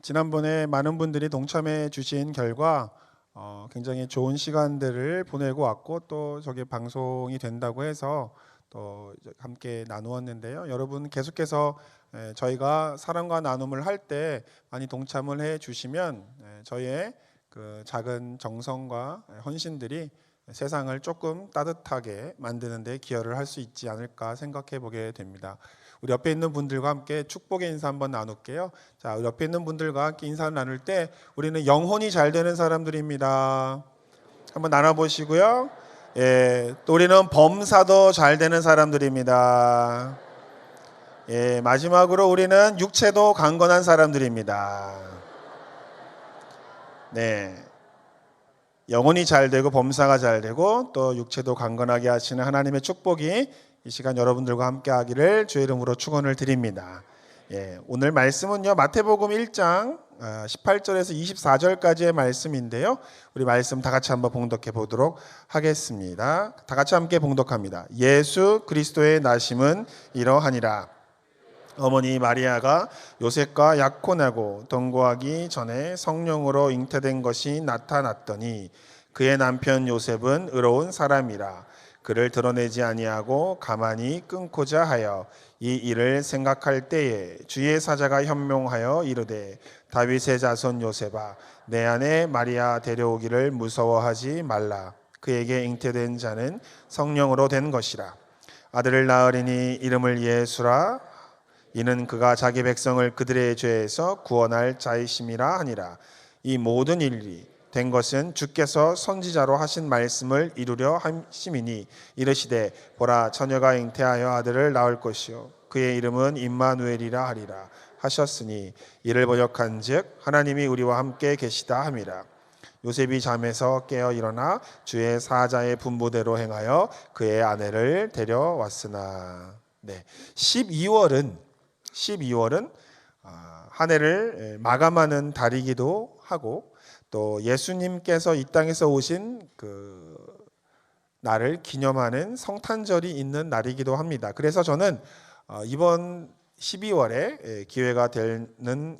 지난번에 많은 분들이 동참해 주신 결과 굉장히 좋은 시간들을 보내고 왔고 또 저게 방송이 된다고 해서 또 이제 함께 나누었는데요. 여러분 계속해서 저희가 사랑과 나눔을 할 때 많이 동참을 해 주시면 저희의 그 작은 정성과 헌신들이 세상을 조금 따뜻하게 만드는 데 기여를 할 수 있지 않을까 생각해 보게 됩니다. 우리 옆에 있는 분들과 함께 축복의 인사 한번 나눌게요. 자, 우리 옆에 있는 분들과 함께 인사를 나눌 때 우리는 영혼이 잘 되는 사람들입니다. 한번 나눠보시고요. 또 우리는 범사도 잘 되는 사람들입니다. 마지막으로 우리는 육체도 강건한 사람들입니다. 네. 영혼이 잘 되고 범사가 잘 되고 또 육체도 강건하게 하시는 하나님의 축복이 이 시간 여러분들과 함께 하기를 주의 이름으로 축원을 드립니다. 오늘 말씀은요, 마태복음 1장 18절에서 24절까지의 말씀인데요. 우리 말씀 다 같이 한번 봉독해 보도록 하겠습니다. 다 같이 함께 봉독합니다. 예수 그리스도의 나심은 이러하니라. 어머니 마리아가 요셉과 약혼하고 동거하기 전에 성령으로 잉태된 것이 나타났더니 그의 남편 요셉은 의로운 사람이라. 그를 드러내지 아니하고 가만히 끊고자 하여 이 일을 생각할 때에 주의 사자가 현명하여 이르되 다윗의 자손 요셉아 내 아내 마리아 데려오기를 무서워하지 말라. 그에게 잉태된 자는 성령으로 된 것이라. 아들을 낳으리니 이름을 예수라. 이는 그가 자기 백성을 그들의 죄에서 구원할 자이심이라 하니라. 이 모든 일이 된 것은 주께서 선지자로 하신 말씀을 이루려 하심이니 이르시되 보라 처녀가 잉태하여 아들을 낳을 것이요 그의 이름은 임마누엘이라 하리라 하셨으니 이를 번역한즉 하나님이 우리와 함께 계시다 함이라. 요셉이 잠에서 깨어 일어나 주의 사자의 분부대로 행하여 그의 아내를 데려왔으나 12월은 한 해를 마감하는 달이기도 하고 또 예수님께서 이 땅에서 오신 그 날을 기념하는 성탄절이 있는 날이기도 합니다. 그래서 저는 이번 12월에 기회가 되는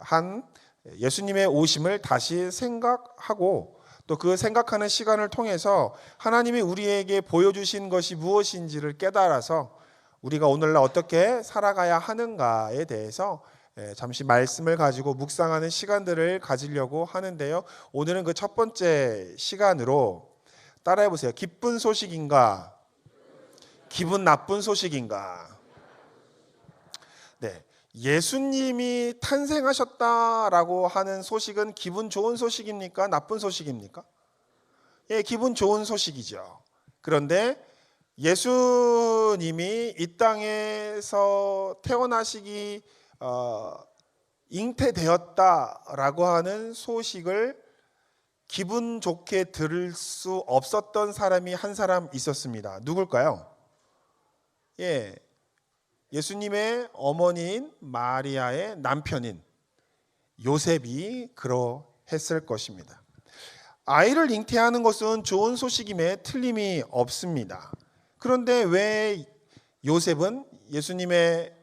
한 예수님의 오심을 다시 생각하고 또 그 생각하는 시간을 통해서 하나님이 우리에게 보여주신 것이 무엇인지를 깨달아서 우리가 오늘날 어떻게 살아가야 하는가에 대해서 잠시 말씀을 가지고 묵상하는 시간들을 가지려고 하는데요. 오늘은 그 첫 번째 시간으로 따라해 보세요. 기쁜 소식인가? 기분 나쁜 소식인가? 예수님이 탄생하셨다라고 하는 소식은 기분 좋은 소식입니까? 나쁜 소식입니까? 기분 좋은 소식이죠. 그런데 예수님이 이 땅에서 태어나시기 잉태되었다라고 하는 소식을 기분 좋게 들을 수 없었던 사람이 한 사람 있었습니다. 누굴까요? 예수님의 어머니인 마리아의 남편인 요셉이 그러했을 것입니다. 아이를 잉태하는 것은 좋은 소식임에 틀림이 없습니다. 그런데 왜 요셉은 예수님의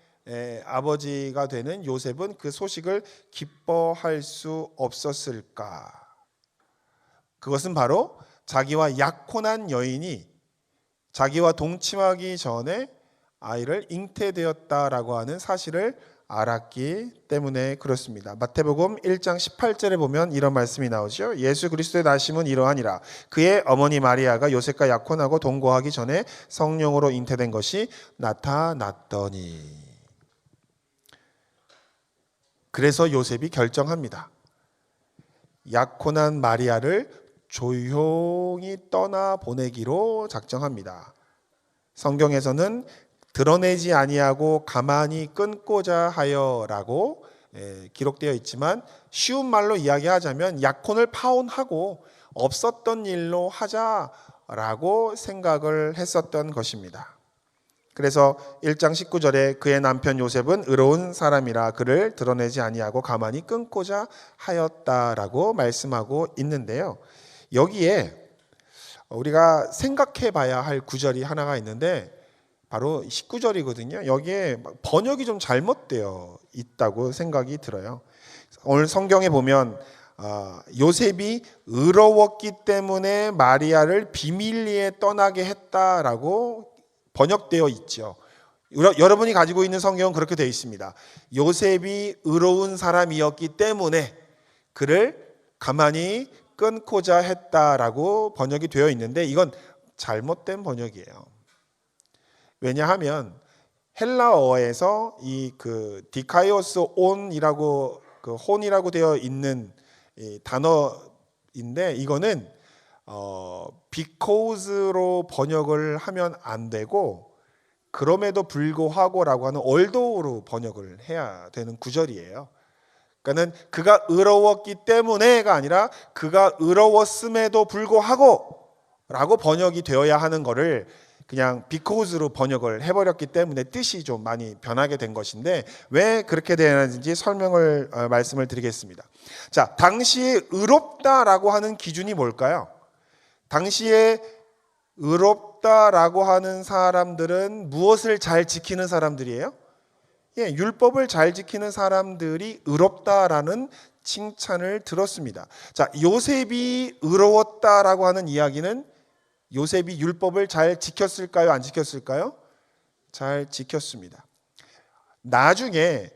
아버지가 되는 요셉은 그 소식을 기뻐할 수 없었을까? 그것은 바로 자기와 약혼한 여인이 자기와 동침하기 전에 아이를 잉태되었다라고 하는 사실을 알았기 때문에 그렇습니다. 마태복음 1장 18절에 보면 이런 말씀이 나오죠. 예수 그리스도의 나심은 이러하니라. 그의 어머니 마리아가 요셉과 약혼하고 동거하기 전에 성령으로 잉태된 것이 나타났더니. 그래서 요셉이 결정합니다. 약혼한 마리아를 조용히 떠나보내기로 작정합니다. 성경에서는 드러내지 아니하고 가만히 끊고자 하여라고 기록되어 있지만 쉬운 말로 이야기하자면 약혼을 파혼하고 없었던 일로 하자라고 생각을 했었던 것입니다. 그래서 1장 19절에 그의 남편 요셉은 의로운 사람이라 그를 드러내지 아니하고 가만히 끊고자 하였다라고 말씀하고 있는데요. 여기에 우리가 생각해 봐야 할 구절이 하나가 있는데 바로 19절이거든요. 여기에 번역이 좀 잘못되어 있다고 생각이 들어요. 오늘 성경에 보면 요셉이 의로웠기 때문에 마리아를 비밀리에 떠나게 했다라고 번역되어 있죠. 여러분이 가지고 있는 성경은 그렇게 되어 있습니다. 요셉이 의로운 사람이었기 때문에 그를 가만히 끊고자 했다라고 번역이 되어 있는데 이건 잘못된 번역이에요. 왜냐하면 헬라어에서 이 디카이오스 온이라고 혼이라고 되어 있는 이 단어인데 이거는 because로 번역을 하면 안 되고 그럼에도 불구하고라고 하는 although로 번역을 해야 되는 구절이에요. 그러니까는 그가 의로웠기 때문에가 아니라 그가 의로웠음에도 불구하고라고 번역이 되어야 하는 거를 그냥 because로 번역을 해버렸기 때문에 뜻이 좀 많이 변하게 된 것인데 왜 그렇게 되는지 말씀을 드리겠습니다. 자, 당시에 의롭다라고 하는 기준이 뭘까요? 당시에 의롭다라고 하는 사람들은 무엇을 잘 지키는 사람들이에요? 율법을 잘 지키는 사람들이 의롭다라는 칭찬을 들었습니다. 자, 요셉이 의로웠다라고 하는 이야기는 요셉이 율법을 잘 지켰을까요? 안 지켰을까요? 잘 지켰습니다. 나중에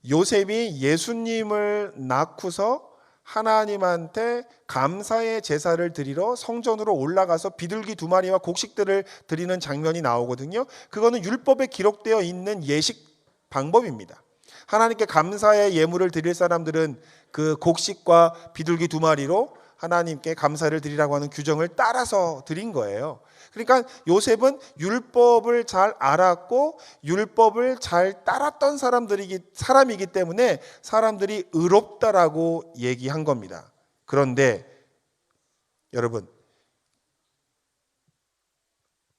요셉이 예수님을 낳고서 하나님한테 감사의 제사를 드리러 성전으로 올라가서 비둘기 2마리와 곡식들을 드리는 장면이 나오거든요. 그거는 율법에 기록되어 있는 예식 방법입니다. 하나님께 감사의 예물을 드릴 사람들은 그 곡식과 비둘기 2마리로 하나님께 감사를 드리라고 하는 규정을 따라서 드린 거예요. 그러니까 요셉은 율법을 잘 알았고 율법을 잘 따랐던 사람이기 때문에 사람들이 의롭다라고 얘기한 겁니다. 그런데 여러분,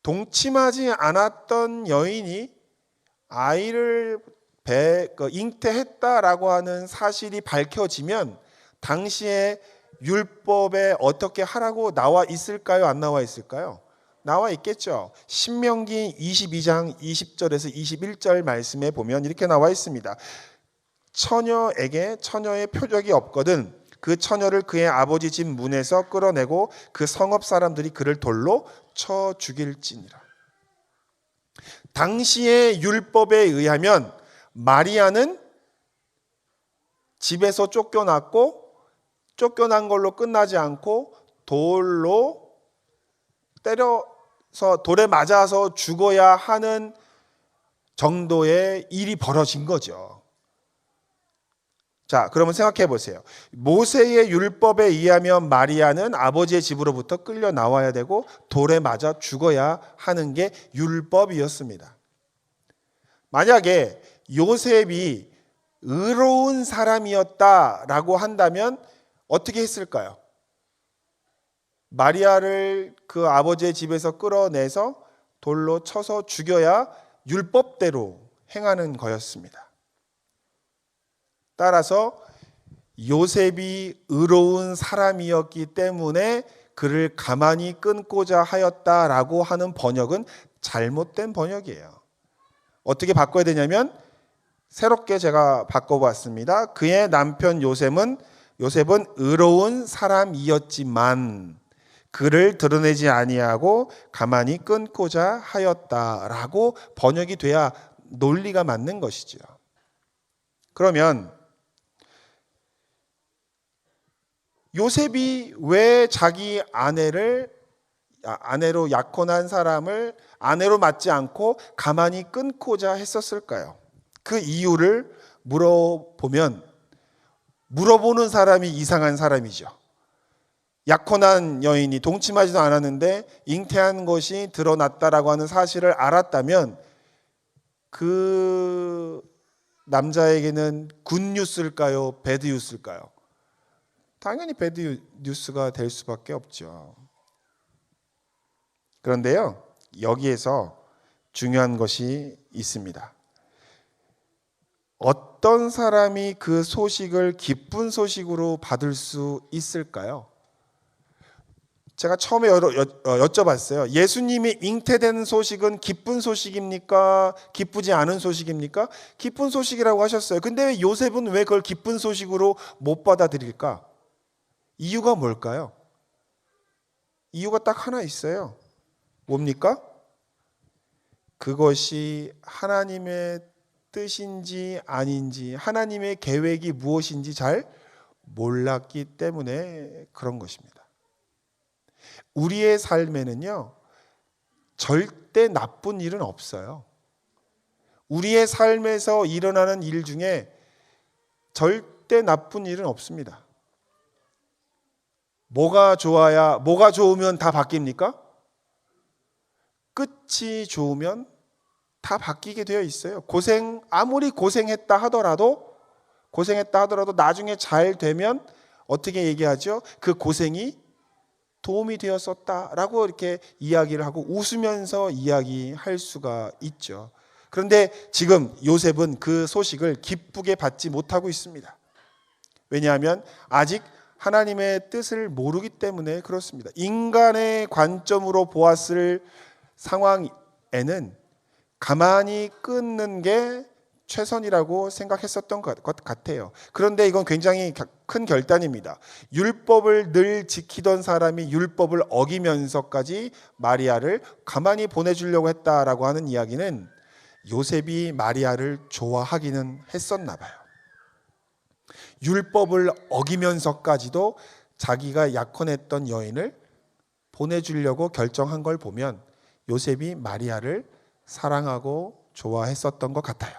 동침하지 않았던 여인이 아이를 잉태했다라고 하는 사실이 밝혀지면 당시에 율법에 어떻게 하라고 나와 있을까요? 안 나와 있을까요? 나와 있겠죠. 신명기 22장 20절에서 21절 말씀에 보면 이렇게 나와 있습니다. 처녀에게 처녀의 표적이 없거든 그 처녀를 그의 아버지 집 문에서 끌어내고 그 성읍 사람들이 그를 돌로 쳐 죽일지니라. 당시의 율법에 의하면 마리아는 집에서 쫓겨났고 쫓겨난 걸로 끝나지 않고 돌로 때려서 돌에 맞아서 죽어야 하는 정도의 일이 벌어진 거죠. 자, 그러면 생각해 보세요. 모세의 율법에 의하면 마리아는 아버지의 집으로부터 끌려 나와야 되고 돌에 맞아 죽어야 하는 게 율법이었습니다. 만약에 요셉이 의로운 사람이었다라고 한다면 어떻게 했을까요? 마리아를 그 아버지의 집에서 끌어내서 돌로 쳐서 죽여야 율법대로 행하는 거였습니다. 따라서 요셉이 의로운 사람이었기 때문에 그를 가만히 끊고자 하였다라고 하는 번역은 잘못된 번역이에요. 어떻게 바꿔야 되냐면 새롭게 제가 바꿔봤습니다. 그의 남편 요셉은 의로운 사람이었지만 그를 드러내지 아니하고 가만히 끊고자 하였다라고 번역이 돼야 논리가 맞는 것이죠. 그러면 요셉이 왜 자기 아내로 약혼한 사람을 아내로 맞지 않고 가만히 끊고자 했었을까요? 그 이유를 물어보는 사람이 이상한 사람이죠. 약혼한 여인이 동침하지도 않았는데 잉태한 것이 드러났다라고 하는 사실을 알았다면 그 남자에게는 굿뉴스일까요? 배드뉴스일까요? 당연히 배드뉴스가 될 수밖에 없죠. 그런데요, 여기에서 중요한 것이 있습니다. 어떤 사람이 그 소식을 기쁜 소식으로 받을 수 있을까요? 제가 처음에 여쭤봤어요. 예수님이 잉태된 소식은 기쁜 소식입니까? 기쁘지 않은 소식입니까? 기쁜 소식이라고 하셨어요. 근데 왜 요셉은 왜 그걸 기쁜 소식으로 못 받아들일까? 이유가 뭘까요? 이유가 딱 하나 있어요. 뭡니까? 그것이 하나님의 뜻인지 아닌지, 하나님의 계획이 무엇인지 잘 몰랐기 때문에 그런 것입니다. 우리의 삶에는요, 절대 나쁜 일은 없어요. 우리의 삶에서 일어나는 일 중에 절대 나쁜 일은 없습니다. 뭐가 좋으면 다 바뀝니까? 끝이 좋으면 다 바뀌게 되어 있어요. 아무리 고생했다 하더라도 나중에 잘 되면 어떻게 얘기하죠? 그 고생이 도움이 되었었다라고 이렇게 이야기를 하고 웃으면서 이야기할 수가 있죠. 그런데 지금 요셉은 그 소식을 기쁘게 받지 못하고 있습니다. 왜냐하면 아직 하나님의 뜻을 모르기 때문에 그렇습니다. 인간의 관점으로 보았을 상황에는 가만히 끊는 게 최선이라고 생각했었던 것 같아요. 그런데 이건 굉장히 큰 결단입니다. 율법을 늘 지키던 사람이 율법을 어기면서까지 마리아를 가만히 보내주려고 했다라고 하는 이야기는 요셉이 마리아를 좋아하기는 했었나 봐요. 율법을 어기면서까지도 자기가 약혼했던 여인을 보내주려고 결정한 걸 보면 요셉이 마리아를 사랑하고 좋아했었던 것 같아요.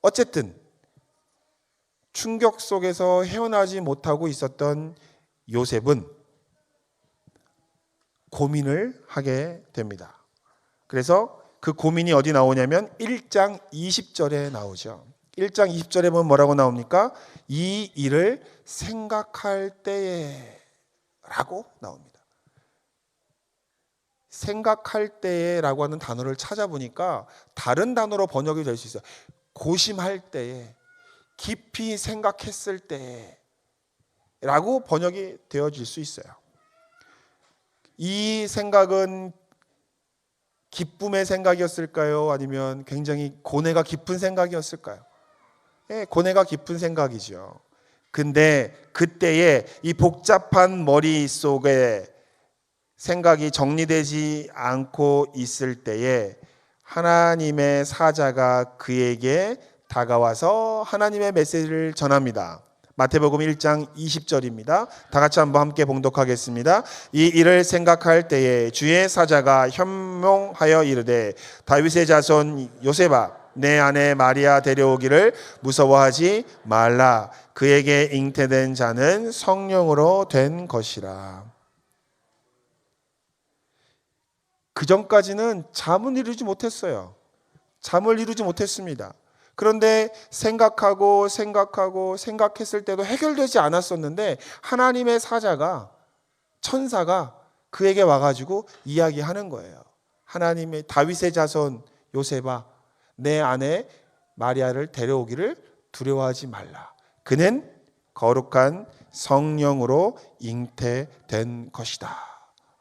어쨌든 충격 속에서 헤어나지 못하고 있었던 요셉은 고민을 하게 됩니다. 그래서 그 고민이 어디 나오냐면 1장 20절에 나오죠. 1장 20절에 보면 뭐라고 나옵니까? 이 일을 생각할 때에 라고 나옵니다. 생각할 때에 라고 하는 단어를 찾아보니까 다른 단어로 번역이 될 수 있어요. 고심할 때에, 깊이 생각했을 때에 라고 번역이 되어질 수 있어요. 이 생각은 기쁨의 생각이었을까요? 아니면 굉장히 고뇌가 깊은 생각이었을까요? 네, 고뇌가 깊은 생각이죠. 근데 그때에 이 복잡한 머릿속에 생각이 정리되지 않고 있을 때에 하나님의 사자가 그에게 다가와서 하나님의 메시지를 전합니다. 마태복음 1장 20절입니다. 다 같이 한번 함께 봉독하겠습니다. 이 일을 생각할 때에 주의 사자가 현몽하여 이르되 다윗의 자손 요셉아 내 아내 마리아 데려오기를 무서워하지 말라. 그에게 잉태된 자는 성령으로 된 것이라. 그 전까지는 잠을 이루지 못했어요. 잠을 이루지 못했습니다. 그런데 생각했을 때도 해결되지 않았었는데 하나님의 천사가 그에게 와가지고 이야기하는 거예요. 하나님의 다윗의 자손 요셉아 내 아내 마리아를 데려오기를 두려워하지 말라. 그는 거룩한 성령으로 잉태된 것이다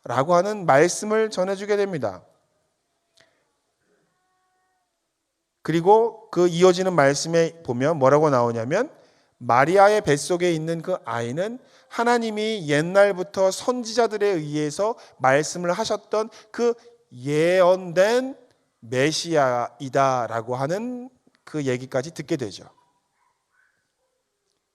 라고 하는 말씀을 전해주게 됩니다. 그리고 그 이어지는 말씀에 보면 뭐라고 나오냐면 마리아의 뱃속에 있는 그 아이는 하나님이 옛날부터 선지자들에 의해서 말씀을 하셨던 그 예언된 메시아이다라고 하는 그 얘기까지 듣게 되죠.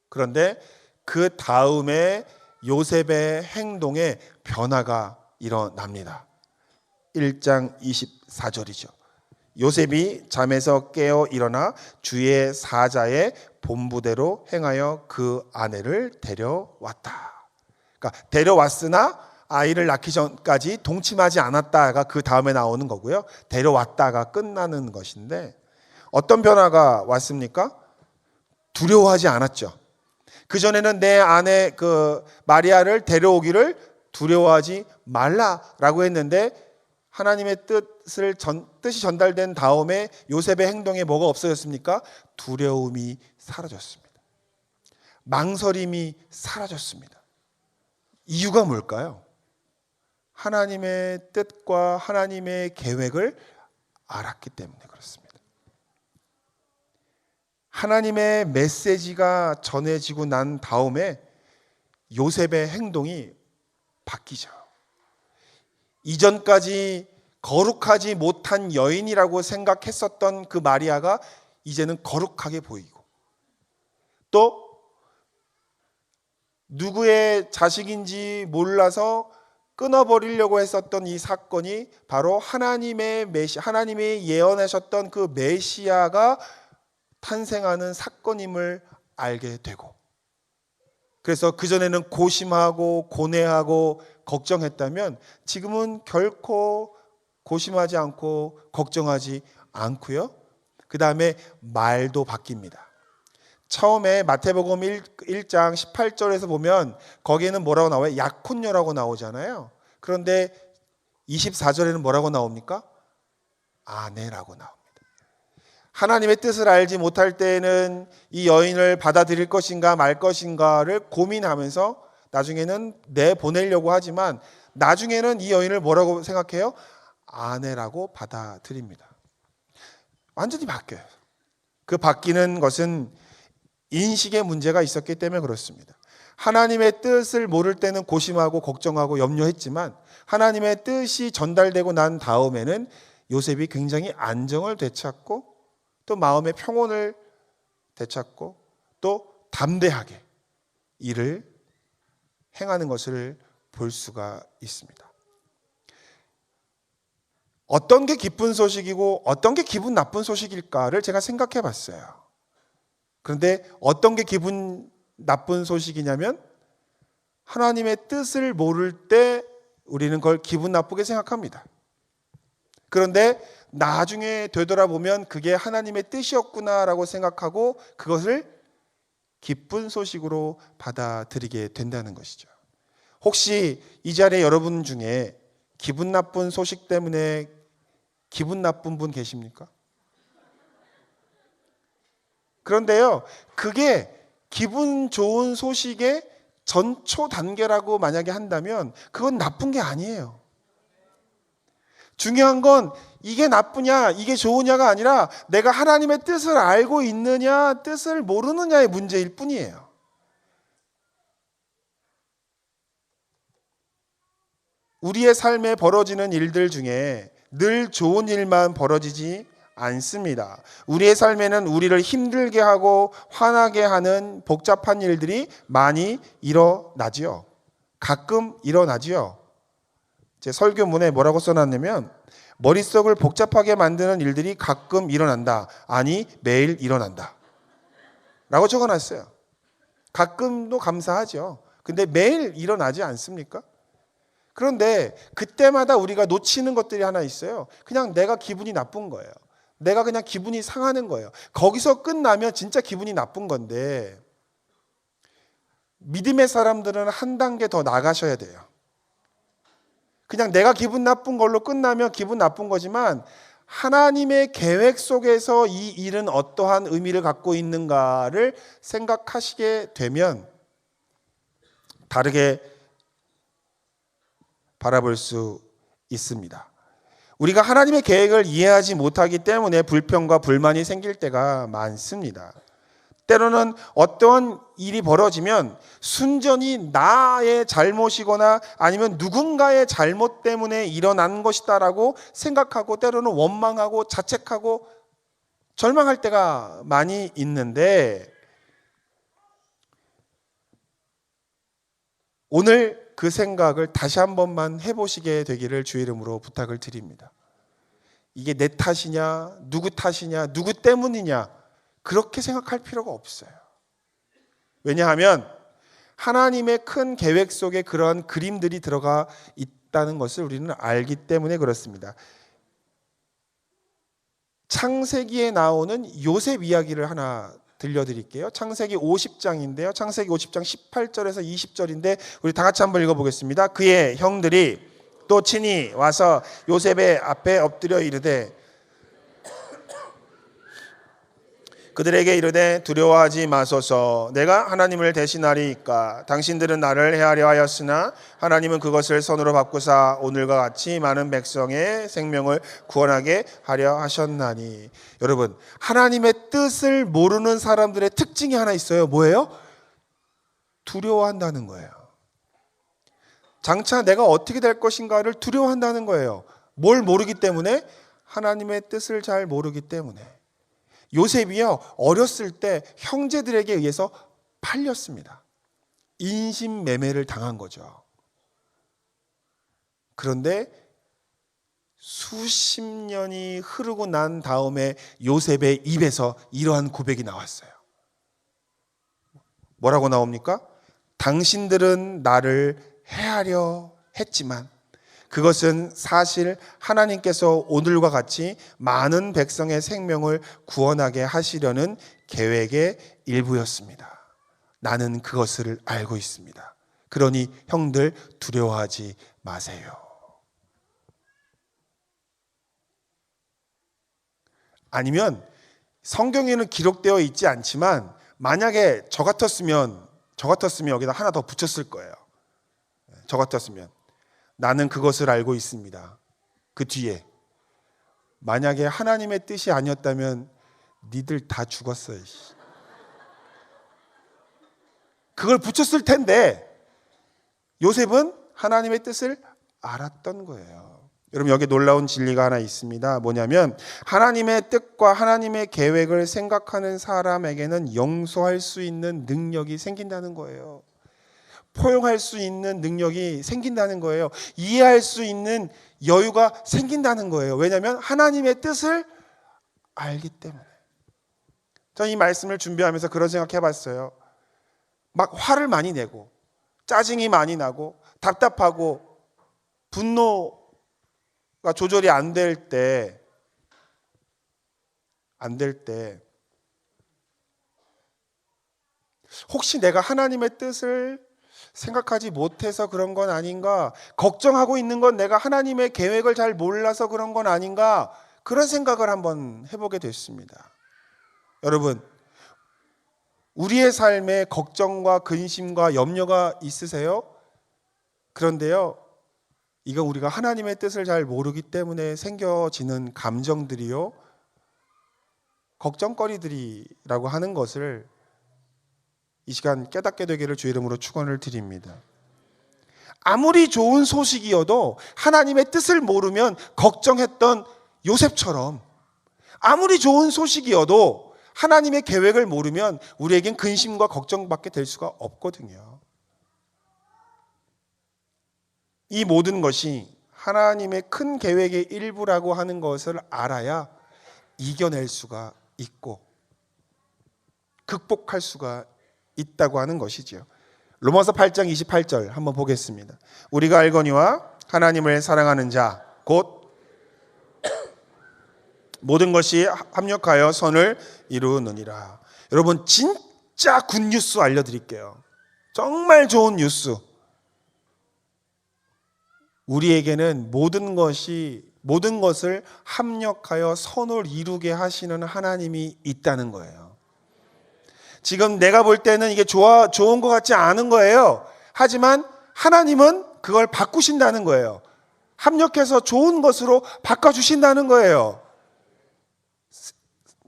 그런데 그 다음에 요셉의 행동에 변화가 일어납니다. 1장 24절이죠. 요셉이 잠에서 깨어 일어나 주의 사자의 본부대로 행하여 그 아내를 데려왔다. 그러니까 데려왔으나 아이를 낳기 전까지 동침하지 않았다가 그 다음에 나오는 거고요. 데려왔다가 끝나는 것인데 어떤 변화가 왔습니까? 두려워하지 않았죠. 그전에는 내 아내 그 마리아를 데려오기를 두려워하지 말라라고 했는데 하나님의 뜻이 전달된 다음에 요셉의 행동에 뭐가 없어졌습니까? 두려움이 사라졌습니다. 망설임이 사라졌습니다. 이유가 뭘까요? 하나님의 뜻과 하나님의 계획을 알았기 때문에 그렇습니다. 하나님의 메시지가 전해지고 난 다음에 요셉의 행동이 바뀌죠. 이전까지 거룩하지 못한 여인이라고 생각했었던 그 마리아가 이제는 거룩하게 보이고, 또 누구의 자식인지 몰라서 끊어버리려고 했었던 이 사건이 바로 하나님의 예언하셨던 그 메시아가 탄생하는 사건임을 알게 되고, 그래서 그전에는 고심하고 고뇌하고 걱정했다면 지금은 결코 고심하지 않고 걱정하지 않고요. 그 다음에 말도 바뀝니다. 처음에 마태복음 1장 18절에서 보면 거기에는 뭐라고 나와요? 약혼녀라고 나오잖아요. 그런데 24절에는 뭐라고 나옵니까? 아내라고 나옵니다. 하나님의 뜻을 알지 못할 때에는 이 여인을 받아들일 것인가 말 것인가를 고민하면서 나중에는 내보내려고 하지만 나중에는 이 여인을 뭐라고 생각해요? 아내라고 받아들입니다. 완전히 바뀌어요. 그 바뀌는 것은 인식의 문제가 있었기 때문에 그렇습니다. 하나님의 뜻을 모를 때는 고심하고 걱정하고 염려했지만 하나님의 뜻이 전달되고 난 다음에는 요셉이 굉장히 안정을 되찾고 또 마음의 평온을 되찾고 또 담대하게 일을 행하는 것을 볼 수가 있습니다. 어떤 게 기쁜 소식이고 어떤 게 기분 나쁜 소식일까를 제가 생각해 봤어요. 그런데 어떤 게 기분 나쁜 소식이냐면 하나님의 뜻을 모를 때 우리는 그걸 기분 나쁘게 생각합니다. 그런데 나중에 되돌아보면 그게 하나님의 뜻이었구나라고 생각하고 그것을 기쁜 소식으로 받아들이게 된다는 것이죠. 혹시 이 자리에 여러분 중에 기분 나쁜 소식 때문에 기분 나쁜 분 계십니까? 그런데요, 그게 기분 좋은 소식의 전초 단계라고 만약에 한다면 그건 나쁜 게 아니에요. 중요한 건 이게 나쁘냐, 이게 좋으냐가 아니라 내가 하나님의 뜻을 알고 있느냐, 뜻을 모르느냐의 문제일 뿐이에요. 우리의 삶에 벌어지는 일들 중에 늘 좋은 일만 벌어지지 않습니다. 우리의 삶에는 우리를 힘들게 하고 화나게 하는 복잡한 일들이 많이 일어나지요. 가끔 일어나지요. 제 설교문에 뭐라고 써놨냐면 머릿속을 복잡하게 만드는 일들이 가끔 일어난다. 아니 매일 일어난다 라고 적어놨어요. 가끔도 감사하죠. 근데 매일 일어나지 않습니까? 그런데 그때마다 우리가 놓치는 것들이 하나 있어요. 그냥 내가 기분이 나쁜 거예요. 내가 그냥 기분이 상하는 거예요. 거기서 끝나면 진짜 기분이 나쁜 건데 믿음의 사람들은 한 단계 더 나가셔야 돼요. 그냥 내가 기분 나쁜 걸로 끝나면 기분 나쁜 거지만 하나님의 계획 속에서 이 일은 어떠한 의미를 갖고 있는가를 생각하시게 되면 다르게 바라볼 수 있습니다. 우리가 하나님의 계획을 이해하지 못하기 때문에 불평과 불만이 생길 때가 많습니다. 때로는 어떠한 일이 벌어지면 순전히 나의 잘못이거나 아니면 누군가의 잘못 때문에 일어난 것이다라고 생각하고 때로는 원망하고 자책하고 절망할 때가 많이 있는데 오늘 그 생각을 다시 한 번만 해보시게 되기를 주의 이름으로 부탁을 드립니다. 이게 내 탓이냐, 누구 탓이냐, 누구 때문이냐 그렇게 생각할 필요가 없어요. 왜냐하면 하나님의 큰 계획 속에 그러한 그림들이 들어가 있다는 것을 우리는 알기 때문에 그렇습니다. 창세기에 나오는 요셉 이야기를 하나 들려드릴게요. 창세기 50장인데요. 창세기 50장 18절에서 20절인데 우리 다 같이 한번 읽어보겠습니다. 그의 형들이 또 친히 와서 요셉의 앞에 엎드려 이르되 그들에게 이르되 두려워하지 마소서. 내가 하나님을 대신하리이까. 당신들은 나를 해하려 하였으나 하나님은 그것을 선으로 바꾸사 오늘과 같이 많은 백성의 생명을 구원하게 하려 하셨나니. 여러분, 하나님의 뜻을 모르는 사람들의 특징이 하나 있어요. 뭐예요? 두려워한다는 거예요. 장차 내가 어떻게 될 것인가를 두려워한다는 거예요. 뭘 모르기 때문에? 하나님의 뜻을 잘 모르기 때문에. 요셉이요, 어렸을 때 형제들에게 의해서 팔렸습니다. 인신매매를 당한 거죠. 그런데 수십 년이 흐르고 난 다음에 요셉의 입에서 이러한 고백이 나왔어요. 뭐라고 나옵니까? 당신들은 나를 해하려 했지만 그것은 사실 하나님께서 오늘과 같이 많은 백성의 생명을 구원하게 하시려는 계획의 일부였습니다. 나는 그것을 알고 있습니다. 그러니 형들 두려워하지 마세요. 아니면 성경에는 기록되어 있지 않지만 만약에 저 같았으면 여기다 하나 더 붙였을 거예요. 저 같았으면 나는 그것을 알고 있습니다. 그 뒤에 만약에 하나님의 뜻이 아니었다면 니들 다 죽었어요. 그걸 붙였을 텐데 요셉은 하나님의 뜻을 알았던 거예요. 여러분, 여기 놀라운 진리가 하나 있습니다. 뭐냐면 하나님의 뜻과 하나님의 계획을 생각하는 사람에게는 용서할 수 있는 능력이 생긴다는 거예요. 포용할 수 있는 능력이 생긴다는 거예요. 이해할 수 있는 여유가 생긴다는 거예요. 왜냐하면 하나님의 뜻을 알기 때문에. 저는 이 말씀을 준비하면서 그런 생각해 봤어요. 막 화를 많이 내고 짜증이 많이 나고 답답하고 분노가 조절이 안 될 때 혹시 내가 하나님의 뜻을 생각하지 못해서 그런 건 아닌가? 걱정하고 있는 건 내가 하나님의 계획을 잘 몰라서 그런 건 아닌가? 그런 생각을 한번 해보게 됐습니다. 여러분, 우리의 삶에 걱정과 근심과 염려가 있으세요? 그런데요, 이건 우리가 하나님의 뜻을 잘 모르기 때문에 생겨지는 감정들이요, 걱정거리들이라고 하는 것을 이 시간 깨닫게 되기를 주 이름으로 축원을 드립니다. 아무리 좋은 소식이어도 하나님의 뜻을 모르면 걱정했던 요셉처럼, 아무리 좋은 소식이어도 하나님의 계획을 모르면 우리에겐 근심과 걱정밖에 될 수가 없거든요. 이 모든 것이 하나님의 큰 계획의 일부라고 하는 것을 알아야 이겨낼 수가 있고 극복할 수가 있다고 하는 것이지요. 로마서 8장 28절 한번 보겠습니다. 우리가 알거니와 하나님을 사랑하는 자 곧 모든 것이 합력하여 선을 이루느니라. 여러분, 진짜 굿뉴스 알려드릴게요. 정말 좋은 뉴스. 우리에게는 모든 것을 합력하여 선을 이루게 하시는 하나님이 있다는 거예요. 지금 내가 볼 때는 이게 좋은 것 같지 않은 거예요. 하지만 하나님은 그걸 바꾸신다는 거예요. 합력해서 좋은 것으로 바꿔주신다는 거예요.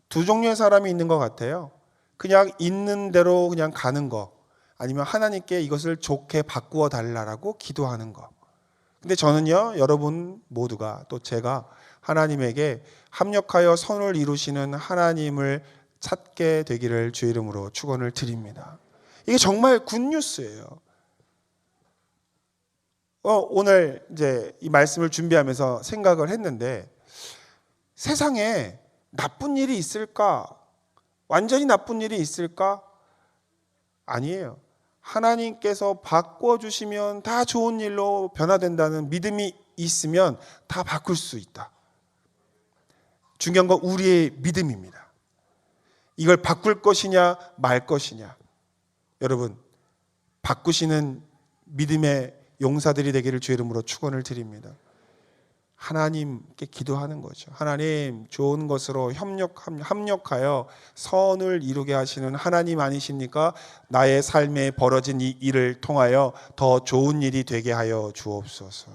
두 종류의 사람이 있는 것 같아요. 그냥 있는 대로 그냥 가는 거, 아니면 하나님께 이것을 좋게 바꾸어 달라고 기도하는 거. 근데 저는요, 여러분 모두가 또 제가 하나님에게 합력하여 선을 이루시는 하나님을 찾게 되기를 주의 이름으로 축원을 드립니다. 이게 정말 굿뉴스예요. 오늘 이제 이 말씀을 준비하면서 생각을 했는데, 세상에 나쁜 일이 있을까? 완전히 나쁜 일이 있을까? 아니에요. 하나님께서 바꿔주시면 다 좋은 일로 변화된다는 믿음이 있으면 다 바꿀 수 있다. 중요한 건 우리의 믿음입니다. 이걸 바꿀 것이냐 말 것이냐. 여러분, 바꾸시는 믿음의 용사들이 되기를 주의 이름으로 축원을 드립니다. 하나님께 기도하는 거죠. 하나님, 좋은 것으로 합력하여 선을 이루게 하시는 하나님 아니십니까? 나의 삶에 벌어진 이 일을 통하여 더 좋은 일이 되게 하여 주옵소서.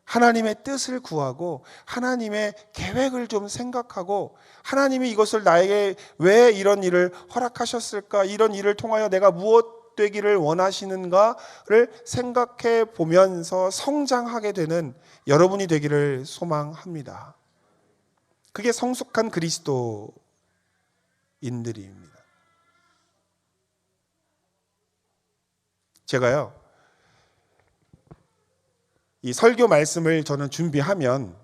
하나님의 뜻을 구하고 하나님의 계획을 좀 생각하고, 하나님이 이것을 나에게 왜 이런 일을 허락하셨을까? 이런 일을 통하여 내가 무엇 되기를 원하시는가를 생각해 보면서 성장하게 되는 여러분이 되기를 소망합니다. 그게 성숙한 그리스도인들입니다. 제가요, 이 설교 말씀을 저는 준비하면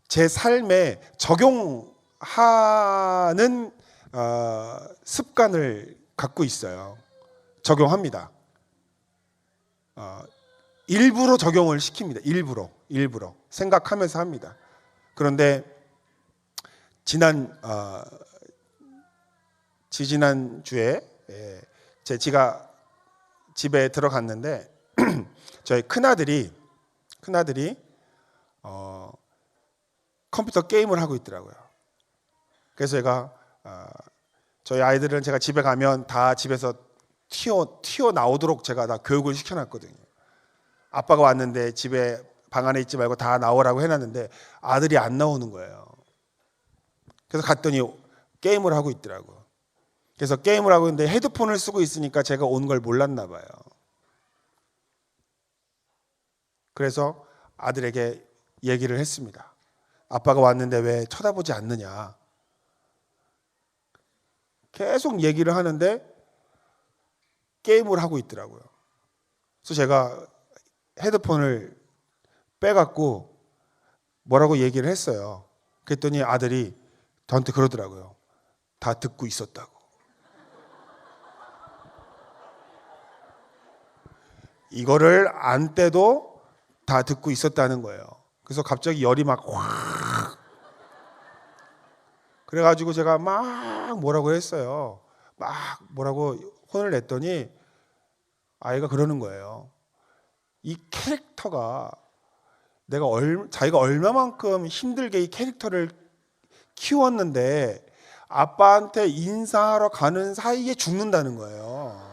제 삶에 적용하는 습관을 갖고 있어요. 적용합니다. 일부러 적용을 시킵니다. 일부러 생각하면서 합니다. 그런데 지지난 주에 제가 집에 들어갔는데 저희 큰아들이 컴퓨터 게임을 하고 있더라고요. 그래서 제가 저희 아이들은 제가 집에 가면 다 집에서 튀어나오도록 제가 다 교육을 시켜놨거든요. 아빠가 왔는데 집에 방 안에 있지 말고 다 나오라고 해놨는데 아들이 안 나오는 거예요. 그래서 갔더니 게임을 하고 있더라고요. 그래서 게임을 하고 있는데 헤드폰을 쓰고 있으니까 제가 온 걸 몰랐나 봐요. 그래서 아들에게 얘기를 했습니다. 아빠가 왔는데 왜 쳐다보지 않느냐. 계속 얘기를 하는데 게임을 하고 있더라고요. 그래서 제가 헤드폰을 빼갖고 뭐라고 얘기를 했어요. 그랬더니 아들이 저한테 그러더라고요. 다 듣고 있었다고. 이거를 안 떼도 다 듣고 있었다는 거예요. 그래서 갑자기 열이 막 확. 그래가지고 제가 막 뭐라고 했어요. 막 뭐라고 혼을 냈더니 아이가 그러는 거예요. 이 캐릭터가 자기가 얼마만큼 힘들게 이 캐릭터를 키웠는데 아빠한테 인사하러 가는 사이에 죽는다는 거예요.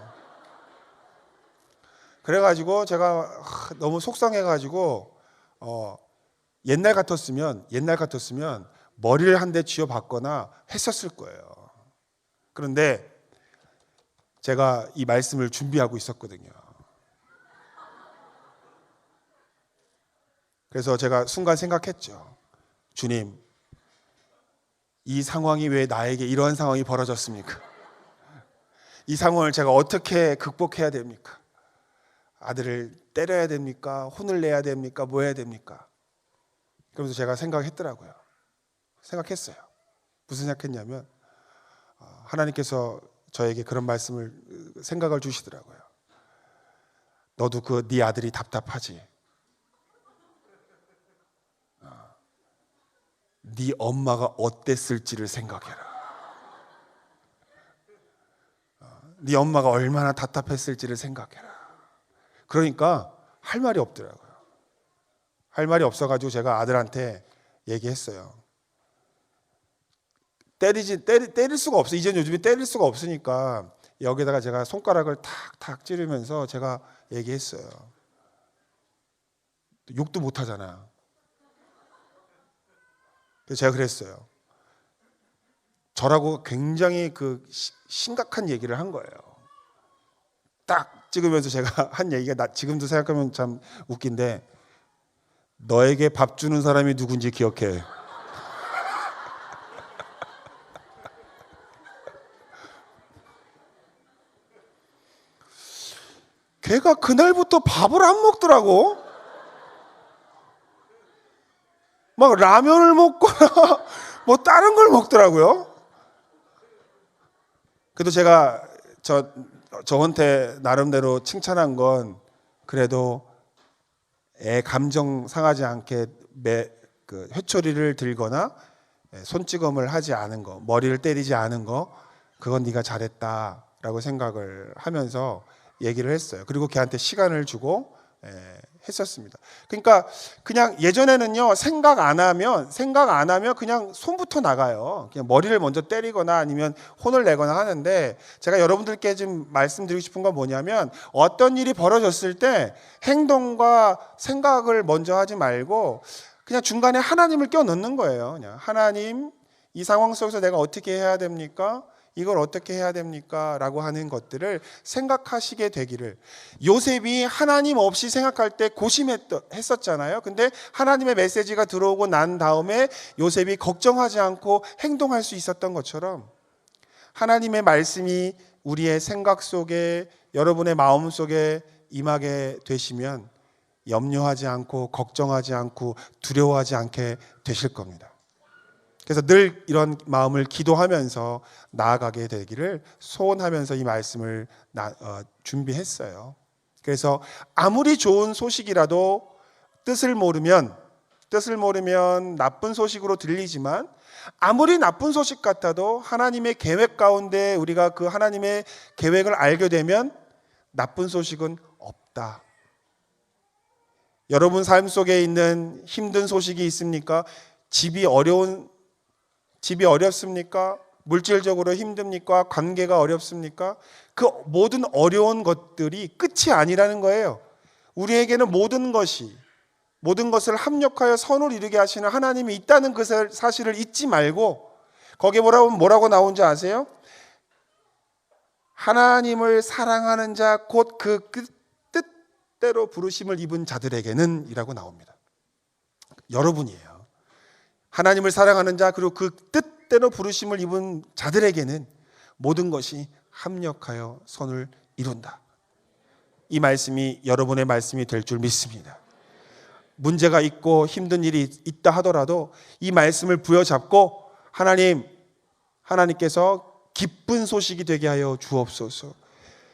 그래가지고 제가 너무 속상해가지고 옛날 같았으면 머리를 한 대 쥐어박거나 했었을 거예요. 그런데 제가 이 말씀을 준비하고 있었거든요. 그래서 제가 순간 생각했죠. 주님, 이 상황이 왜 나에게 이러한 상황이 벌어졌습니까? 이 상황을 제가 어떻게 극복해야 됩니까? 아들을 때려야 됩니까? 혼을 내야 됩니까? 뭐 해야 됩니까? 그러면서 제가 생각했어요. 무슨 생각했냐면 하나님께서 저에게 그런 생각을 주시더라고요. 너도 네 아들이 답답하지? 네 엄마가 어땠을지를 생각해라. 네 엄마가 얼마나 답답했을지를 생각해라. 그러니까 할 말이 없더라고요. 할 말이 없어가지고 제가 아들한테 얘기했어요. 때릴 수가 없어. 이제 요즘에 때릴 수가 없으니까 여기다가 제가 손가락을 탁탁 찌르면서 제가 얘기했어요. 욕도 못 하잖아. 그래서 제가 그랬어요. 저라고 굉장히 심각한 얘기를 한 거예요. 딱 찍으면서 제가 한 얘기가 지금도 생각하면 참 웃긴데, 너에게 밥 주는 사람이 누군지 기억해. 걔가 그날부터 밥을 안 먹더라고. 막 라면을 먹거나 뭐 다른 걸 먹더라고요. 그래도 제가 저한테 나름대로 칭찬한 건 그래도 애 감정 상하지 않게 회초리를 들거나 손찌검을 하지 않은 거, 머리를 때리지 않은 거, 그건 네가 잘했다라고 생각을 하면서 얘기를 했어요. 그리고 걔한테 시간을 주고 했었습니다. 그러니까 그냥 예전에는요, 생각 안 하면 그냥 손부터 나가요. 그냥 머리를 먼저 때리거나 아니면 혼을 내거나 하는데, 제가 여러분들께 좀 말씀드리고 싶은 건 뭐냐면, 어떤 일이 벌어졌을 때 행동과 생각을 먼저 하지 말고 그냥 중간에 하나님을 껴넣는 거예요. 그냥 하나님, 이 상황 속에서 내가 어떻게 해야 됩니까? 이걸 어떻게 해야 됩니까? 라고 하는 것들을 생각하시게 되기를. 요셉이 하나님 없이 생각할 때 고심했었잖아요. 근데 하나님의 메시지가 들어오고 난 다음에 요셉이 걱정하지 않고 행동할 수 있었던 것처럼, 하나님의 말씀이 우리의 생각 속에, 여러분의 마음 속에 임하게 되시면 염려하지 않고 걱정하지 않고 두려워하지 않게 되실 겁니다. 그래서 늘 이런 마음을 기도하면서 나아가게 되기를 소원하면서 이 말씀을 준비했어요. 그래서 아무리 좋은 소식이라도 뜻을 모르면 나쁜 소식으로 들리지만, 아무리 나쁜 소식 같아도 하나님의 계획 가운데 우리가 그 하나님의 계획을 알게 되면 나쁜 소식은 없다. 여러분 삶 속에 있는 힘든 소식이 있습니까? 집이 어렵습니까? 물질적으로 힘듭니까? 관계가 어렵습니까? 그 모든 어려운 것들이 끝이 아니라는 거예요. 우리에게는 모든 것을 합력하여 선을 이루게 하시는 하나님이 있다는 그 사실을 잊지 말고, 거기에 뭐라고 나온지 아세요? 하나님을 사랑하는 자 곧 그 뜻대로 부르심을 입은 자들에게는 이라고 나옵니다. 여러분이에요. 하나님을 사랑하는 자, 그리고 그 뜻대로 부르심을 입은 자들에게는 모든 것이 합력하여 선을 이룬다. 이 말씀이 여러분의 말씀이 될 줄 믿습니다. 문제가 있고 힘든 일이 있다 하더라도 이 말씀을 부여잡고 하나님께서 기쁜 소식이 되게 하여 주옵소서,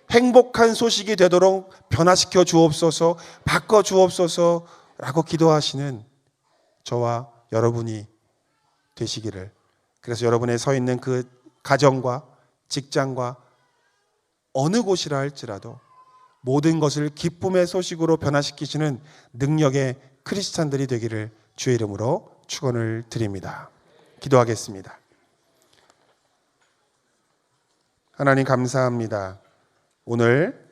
행복한 소식이 되도록 변화시켜 주옵소서, 바꿔 주옵소서라고 기도하시는 저와 여러분이 되시기를. 그래서 여러분의 서 있는 그 가정과 직장과 어느 곳이라 할지라도 모든 것을 기쁨의 소식으로 변화시키시는 능력의 크리스찬들이 되기를 주의 이름으로 축원을 드립니다. 기도하겠습니다. 하나님 감사합니다. 오늘